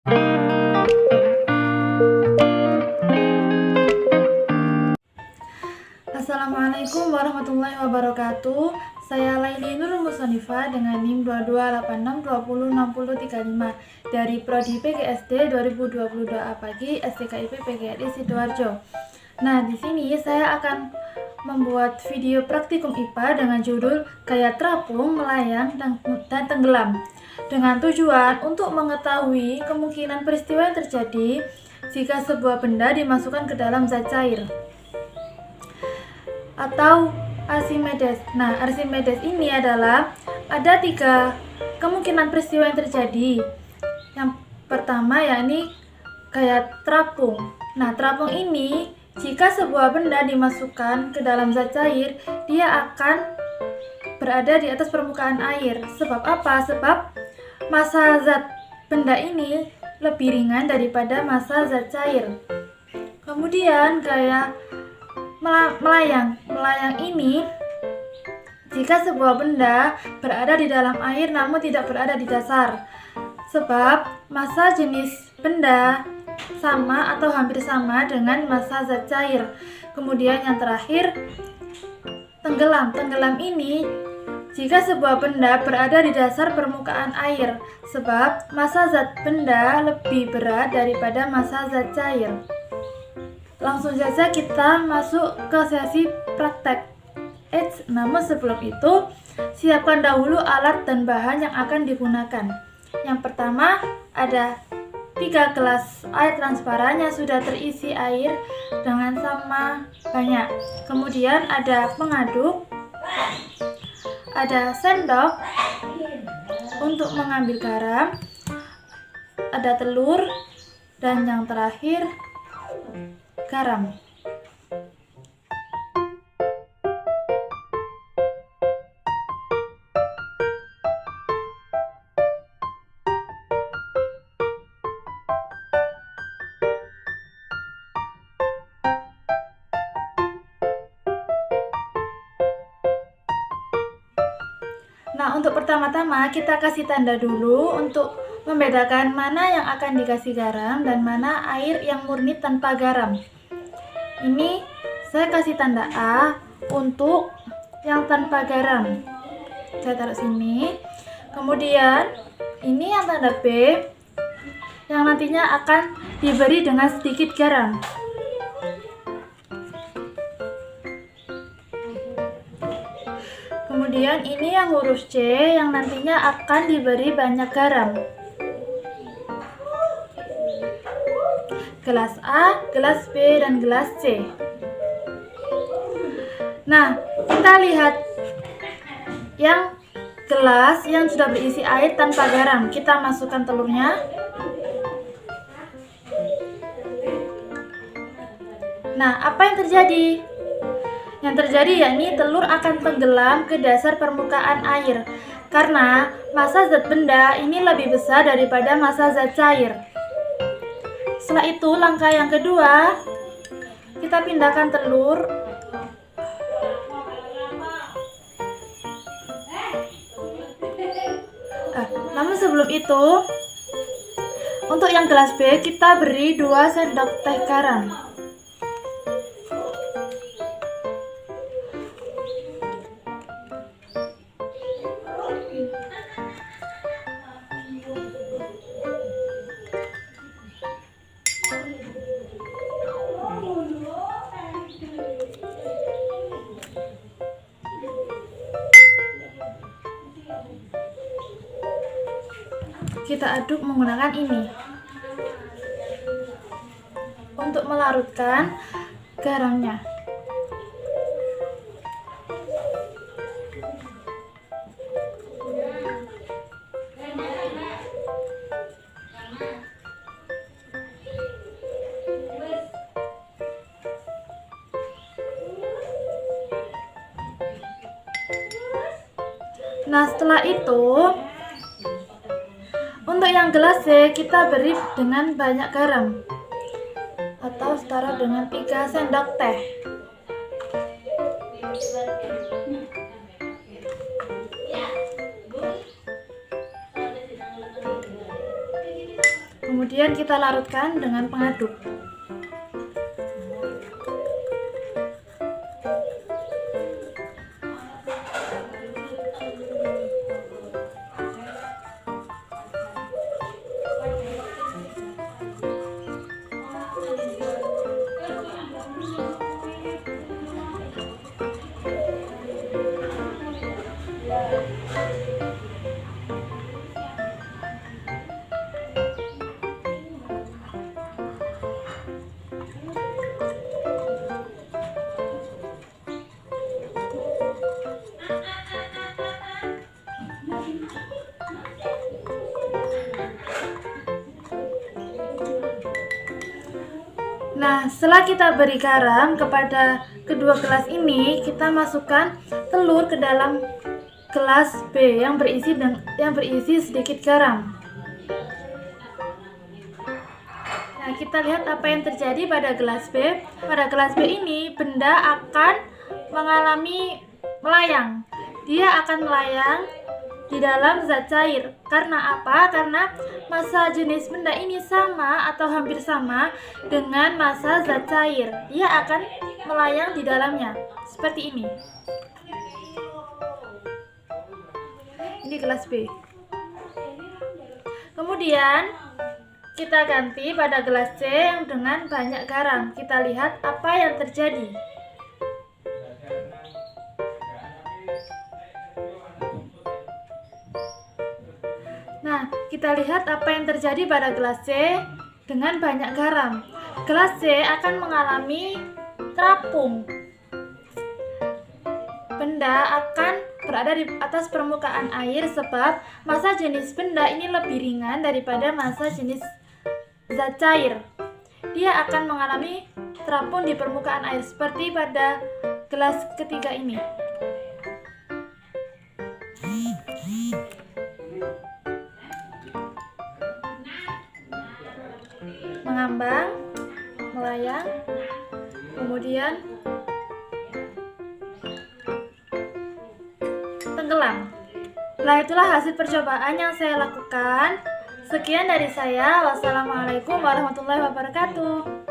Assalamualaikum warahmatullahi wabarakatuh. Saya Laili Nur Musonifah dengan NIM 2286206035 dari Prodi PGSD 2022 A Pagi STKIP PGRI Sidoarjo. Nah, di sini saya akan membuat video praktikum IPA dengan judul Gaya Terapung, Melayang, dan Tenggelam, dengan tujuan untuk mengetahui kemungkinan peristiwa yang terjadi jika sebuah benda dimasukkan ke dalam zat cair atau Archimedes. Nah, Archimedes ini adalah ada 3 kemungkinan peristiwa yang terjadi. Yang pertama yakni gaya terapung. Nah, terapung ini jika sebuah benda dimasukkan ke dalam zat cair, dia akan berada di atas permukaan air. Sebab apa? Sebab massa zat benda ini lebih ringan daripada massa zat cair. Kemudian gaya melayang ini jika sebuah benda berada di dalam air namun tidak berada di dasar, sebab massa jenis benda sama atau hampir sama dengan massa zat cair. Kemudian yang terakhir, tenggelam ini jika sebuah benda berada di dasar permukaan air, sebab massa zat benda lebih berat daripada massa zat cair. Langsung saja kita masuk ke sesi praktek. Namun sebelum itu, siapkan dahulu alat dan bahan yang akan digunakan. Yang pertama, ada 3 gelas air transparan yang sudah terisi air dengan sama banyak. Kemudian ada pengaduk, ada sendok untuk mengambil garam, ada telur, dan yang terakhir garam. Nah, untuk pertama-tama kita kasih tanda dulu untuk membedakan mana yang akan dikasih garam dan mana air yang murni tanpa garam. Ini saya kasih tanda A untuk yang tanpa garam. Saya taruh sini. Kemudian ini yang tanda B yang nantinya akan diberi dengan sedikit garam. Kemudian ini yang huruf C yang nantinya akan diberi banyak garam. Gelas A, gelas B, dan gelas C. Nah, kita lihat yang gelas yang sudah berisi air tanpa garam. Kita masukkan telurnya. Nah, apa yang terjadi? Yang terjadi yakni telur akan tenggelam ke dasar permukaan air karena massa zat benda ini lebih besar daripada massa zat cair. Setelah itu, langkah yang kedua, kita pindahkan telur namun sebelum itu, untuk yang gelas B kita beri 2 sendok teh garam. Kita aduk menggunakan ini untuk melarutkan garamnya. Nah, setelah itu, untuk yang gelas C kita beri dengan banyak garam atau setara dengan 3 sendok teh. Kemudian kita larutkan dengan pengaduk. Nah, setelah kita beri garam kepada kedua gelas ini, kita masukkan telur ke dalam gelas B yang berisi sedikit garam. Nah, kita lihat apa yang terjadi pada gelas B. Pada gelas B ini, benda akan mengalami melayang. Dia akan melayang di dalam zat cair. Karena apa? Karena massa jenis benda ini sama atau hampir sama dengan massa zat cair. Dia akan melayang di dalamnya, seperti ini. Ini gelas B. Kemudian kita ganti pada gelas C yang dengan banyak garam. Kita lihat apa yang terjadi. Nah, kita lihat apa yang terjadi pada gelas C dengan banyak garam. Gelas C akan mengalami terapung. Benda akan berada di atas permukaan air sebab massa jenis benda ini lebih ringan daripada massa jenis zat cair. Dia akan mengalami terapung di permukaan air seperti pada gelas ketiga ini. Mengambang, melayang, kemudian tenggelam. Nah, itulah hasil percobaan yang saya lakukan. Sekian dari saya. Wassalamualaikum warahmatullahi wabarakatuh.